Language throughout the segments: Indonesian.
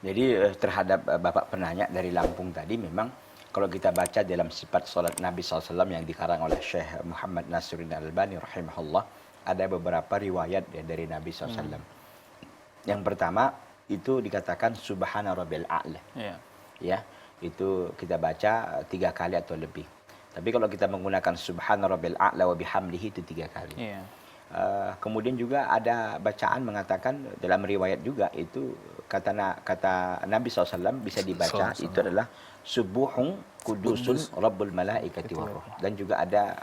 Jadi terhadap Bapak penanya dari Lampung tadi, memang kalau kita baca dalam sifat salat Nabi SAW yang dikarang oleh Syekh Muhammad Nasiruddin Al-Albani rahimahullah, ada beberapa riwayat ya, dari Nabi SAW. Yang pertama itu dikatakan Subhana Rabbil A'la. Ya, itu kita baca 3 kali atau lebih. Tapi kalau kita menggunakan Subhana Rabbil A'la wa bihamdihi itu 3 kali. Kemudian juga ada bacaan mengatakan dalam riwayat juga itu kata Nabi SAW bisa dibaca itu adalah Subuhun Kudusun Rabbul Malaikati Warruh. Dan juga ada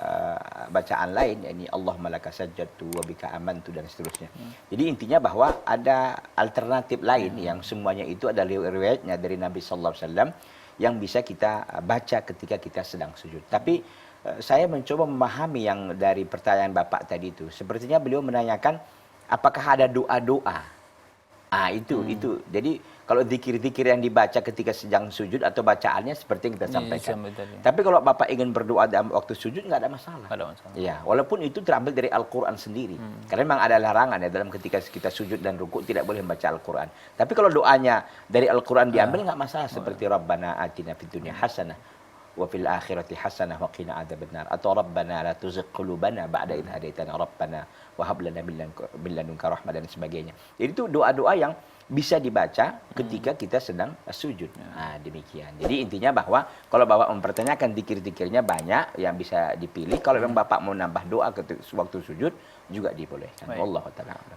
bacaan lain, yakni Allahumma laka sajjadtu wa bika amantu dan seterusnya. Jadi intinya bahwa ada alternatif lain yang semuanya itu ada riwayatnya dari Nabi SAW yang bisa kita baca ketika kita sedang sujud. Tapi saya mencoba memahami yang dari pertanyaan Bapak tadi itu. Sepertinya beliau menanyakan apakah ada doa-doa. Itu. Jadi kalau zikir-zikir yang dibaca ketika sedang sujud atau bacaannya seperti yang kita sampaikan. Tapi kalau Bapak ingin berdoa dalam waktu sujud nggak ada masalah. Ya, walaupun itu terambil dari Al-Qur'an sendiri. Karena memang ada larangan ya dalam ketika kita sujud dan rukuk tidak boleh membaca Al-Qur'an. Tapi kalau doanya dari Al-Qur'an diambil nggak masalah, seperti Rabbana atina fid dunya hasanah wa fil akhirati hasanah wa qina adzabannar, atau Rabbana la tuzigh qulubana ba'da idh hadaitana Rabbana wa hab lana min ladunka rahmah dan sebagainya. Jadi itu doa-doa yang bisa dibaca ketika kita sedang sujud. Demikian. Jadi intinya bahwa kalau Bapak mempertanyakan zikir-zikirnya banyak yang bisa dipilih. Kalau memang Bapak mau nambah doa ketika waktu sujud juga dibolehkan. Wallahu taala.